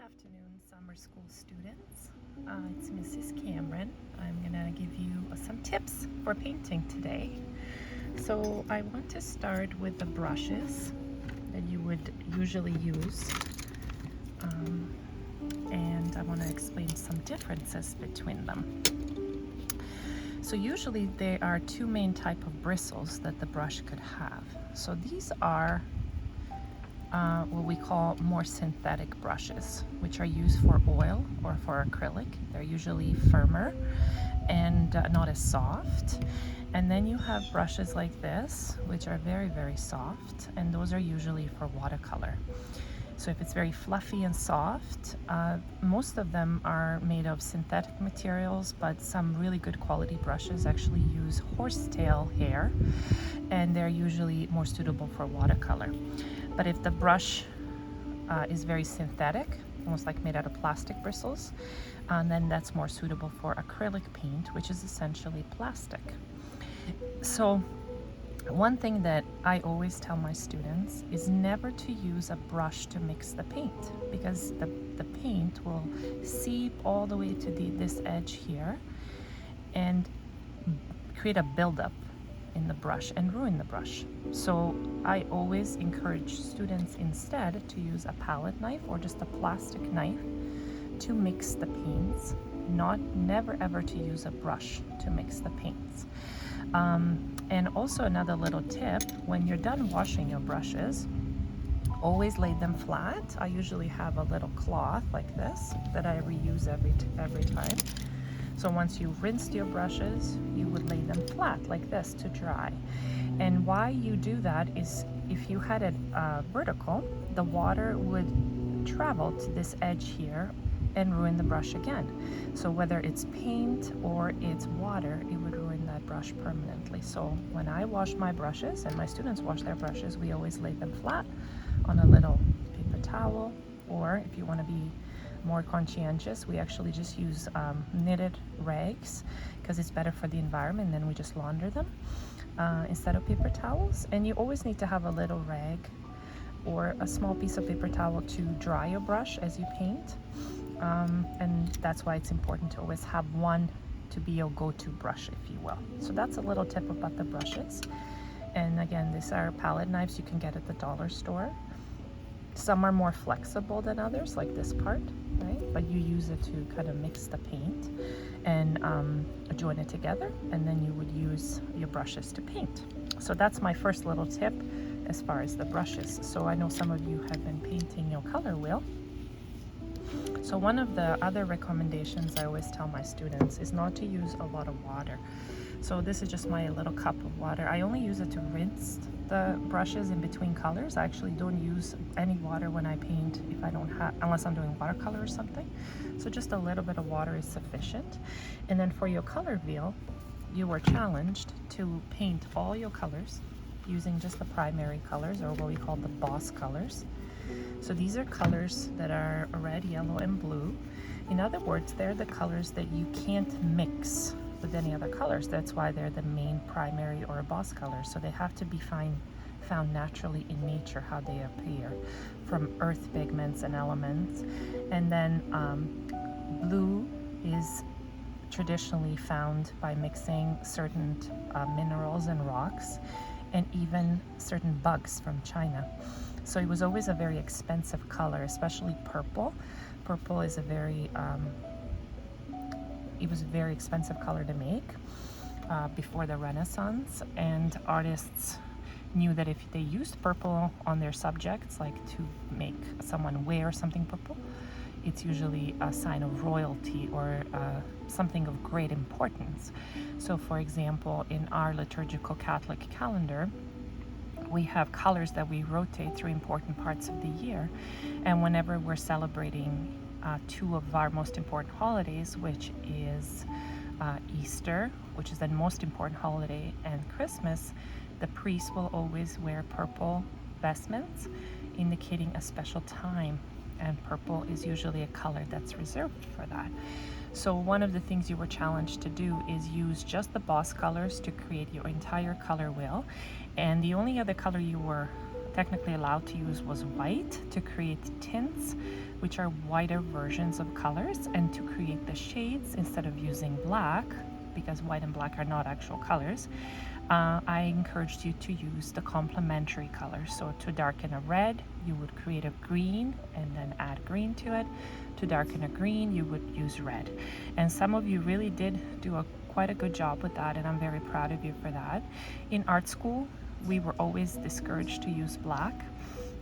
Afternoon, summer school students. It's Mrs. Cameron. I'm gonna give you some tips for painting today. So I want to start with the brushes that you would usually use, and I want to explain some differences between them. So usually there are two main type of bristles that the brush could have. So these are what we call more synthetic brushes, which are used for oil or for acrylic. They're usually firmer and not as soft. And then you have brushes like this, which are very, very soft, and those are usually for watercolor. So if it's very fluffy and soft, most of them are made of synthetic materials, but some really good quality brushes actually use horsetail hair, and they're usually more suitable for watercolor. But if the brush is very synthetic, almost like made out of plastic bristles, then that's more suitable for acrylic paint, which is essentially plastic. So one thing that I always tell my students is never to use a brush to mix the paint, because the paint will seep all the way to this edge here and create a buildup in the brush and ruin the brush. So I always encourage students instead to use a palette knife or just a plastic knife to mix the paints, never ever to use a brush to mix the paints. And also another little tip, when you're done washing your brushes, always lay them flat. I usually have a little cloth like this that I reuse every time. So once you've rinsed your brushes, you would lay them flat like this to dry. And why you do that is if you had it vertical, the water would travel to this edge here and ruin the brush again. So whether it's paint or it's water, it would ruin that brush permanently. So when I wash my brushes and my students wash their brushes, we always lay them flat on a little paper towel, or if you want to be more conscientious, we actually just use knitted rags because it's better for the environment. Then we just launder them instead of paper towels. And you always need to have a little rag or a small piece of paper towel to dry your brush as you paint. And that's why it's important to always have one to be your go-to brush, if you will. So that's a little tip about the brushes. And again, these are palette knives you can get at the dollar store. Some are more flexible than others, like this part, right? But you use it to kind of mix the paint and join it together, and then you would use your brushes to paint. So that's my first little tip as far as the brushes. So I know some of you have been painting your color wheel. So one of the other recommendations I always tell my students is not to use a lot of water. So this is just my little cup of water. I only use it to rinse the brushes in between colors. I actually don't use any water when I paint if I don't have, unless I'm doing watercolor or something. So just a little bit of water is sufficient. And then for your color wheel, you were challenged to paint all your colors using just the primary colors, or what we call the boss colors. So these are colors that are red, yellow, and blue. In other words, they're the colors that you can't mix with any other colors. That's why they're the main primary or boss colors. So they have to be found naturally in nature, how they appear from earth pigments and elements. And then blue is traditionally found by mixing certain minerals and rocks, and even certain bugs from China. So it was always a very expensive color, especially purple. Purple is it was a very expensive color to make before the Renaissance, and artists knew that if they used purple on their subjects, like to make someone wear something purple, it's usually a sign of royalty or something of great importance. So for example, in our liturgical Catholic calendar, we have colors that we rotate through important parts of the year. And whenever we're celebrating two of our most important holidays, which is Easter, which is the most important holiday, and Christmas, the priest will always wear purple vestments, indicating a special time. And purple is usually a color that's reserved for that. So one of the things you were challenged to do is use just the boss colors to create your entire color wheel. And the only other color you were technically allowed to use was white to create tints, which are whiter versions of colors, and to create the shades instead of using black, because white and black are not actual colors. I encouraged you to use the complementary colors. So to darken a red, you would create a green and then add green to it. To darken a green, you would use red. And some of you really did do quite a good job with that, and I'm very proud of you for that. In art school, we were always discouraged to use black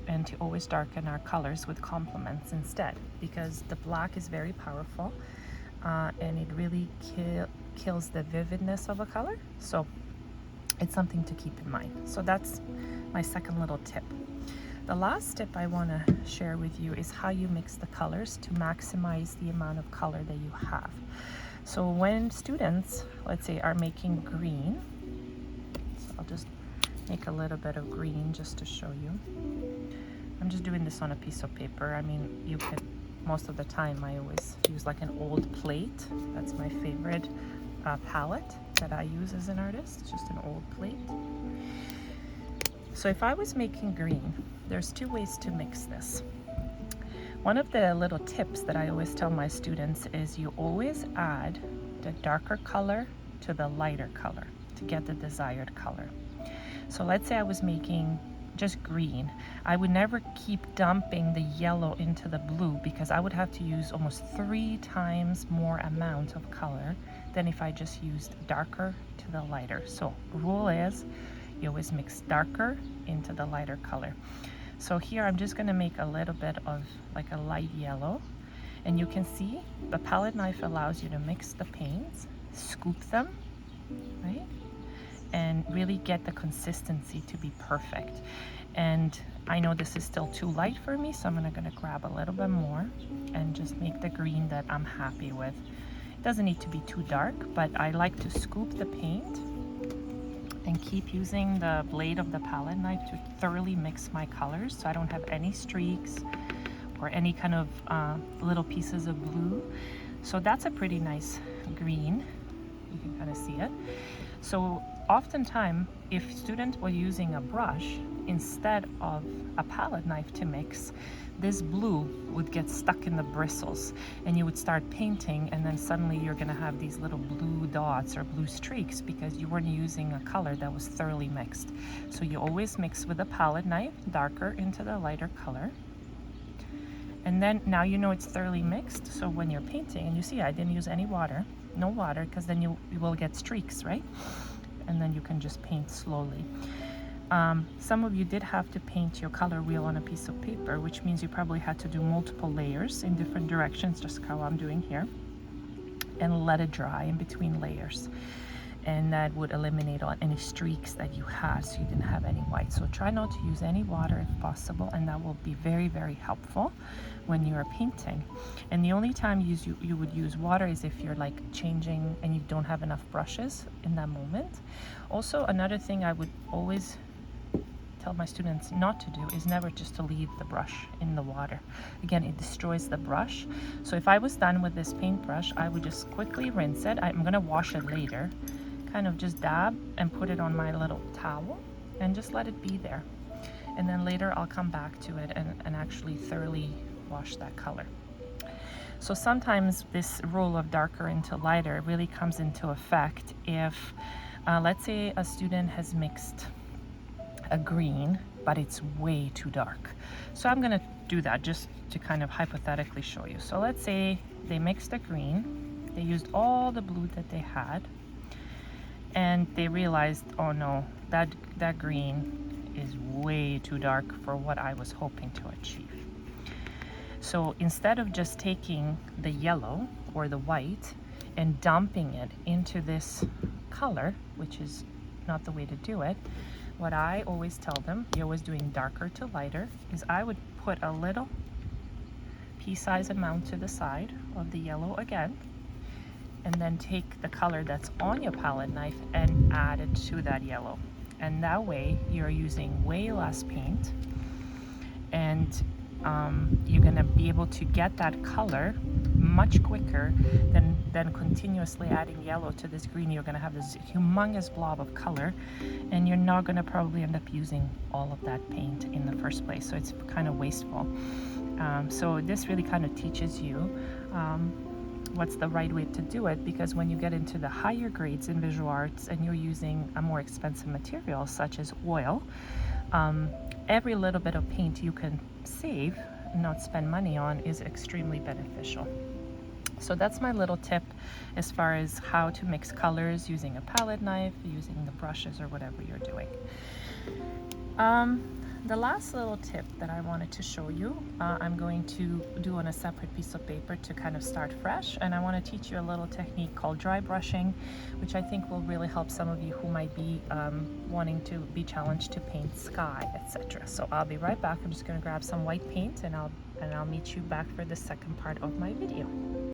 and to always darken our colors with complements instead, because the black is very powerful and it really kills the vividness of a color. So it's something to keep in mind. So that's my second little tip. The last tip I want to share with you is how you mix the colors to maximize the amount of color that you have. So when students, let's say, are making green, so I'll just make a little bit of green just to show you. I'm just doing this on a piece of paper. I mean, you could, most of the time I always use like an old plate. That's my favorite palette that I use as an artist, just an old plate. So if I was making green, there's two ways to mix this. One of the little tips that I always tell my students is you always add the darker color to the lighter color to get the desired color. So let's say I was making just green. I would never keep dumping the yellow into the blue, because I would have to use almost 3 times more amount of color than if I just used darker to the lighter. So rule is you always mix darker into the lighter color. So here I'm just going to make a little bit of like a light yellow, and you can see the palette knife allows you to mix the paints, scoop them, right? And really get the consistency to be perfect. And I know this is still too light for me, so I'm gonna grab a little bit more and just make the green that I'm happy with. It doesn't need to be too dark, but I like to scoop the paint and keep using the blade of the palette knife to thoroughly mix my colors so I don't have any streaks or any kind of little pieces of blue. So that's a pretty nice green. You can kind of see it. So oftentimes, if students were using a brush instead of a palette knife to mix, this blue would get stuck in the bristles and you would start painting, and then suddenly you're going to have these little blue dots or blue streaks because you weren't using a color that was thoroughly mixed. So you always mix with a palette knife, darker into the lighter color. And then now you know it's thoroughly mixed, so when you're painting, and you see I didn't use any water, no water, because then you will get streaks, right? And then you can just paint slowly. Some of you did have to paint your color wheel on a piece of paper, which means you probably had to do multiple layers in different directions, just how I'm doing here, and let it dry in between layers. And that would eliminate any streaks that you had, so you didn't have any white. So try not to use any water if possible, and that will be very, very helpful when you are painting. And the only time you would use water is if you're like changing and you don't have enough brushes in that moment. Also, another thing I would always tell my students not to do is never just to leave the brush in the water. Again, it destroys the brush. So if I was done with this paintbrush, I would just quickly rinse it. I'm gonna wash it later. Kind of just dab and put it on my little towel and just let it be there. And then later I'll come back to it and actually thoroughly wash that color. So sometimes this rule of darker into lighter really comes into effect if, let's say a student has mixed a green, but it's way too dark. So I'm gonna do that just to kind of hypothetically show you. So let's say they mixed a green, they used all the blue that they had, and they realized, oh no, that green is way too dark for what I was hoping to achieve. So instead of just taking the yellow or the white and dumping it into this color, which is not the way to do it, what I always tell them, you're always doing darker to lighter, is I would put a little pea-sized amount to the side of the yellow again, and then take the color that's on your palette knife and add it to that yellow. And that way you're using way less paint, and you're gonna be able to get that color much quicker than continuously adding yellow to this green. You're gonna have this humongous blob of color, and you're not gonna probably end up using all of that paint in the first place, so it's kind of wasteful. So this really kind of teaches you what's the right way to do it, because when you get into the higher grades in visual arts and you're using a more expensive material such as oil, every little bit of paint you can save and not spend money on is extremely beneficial. So that's my little tip as far as how to mix colors using a palette knife, using the brushes, or whatever you're doing. The last little tip that I wanted to show you, I'm going to do on a separate piece of paper to kind of start fresh, and I want to teach you a little technique called dry brushing, which I think will really help some of you who might be wanting to be challenged to paint sky, etc. So I'll be right back. I'm just going to grab some white paint, and I'll meet you back for the second part of my video.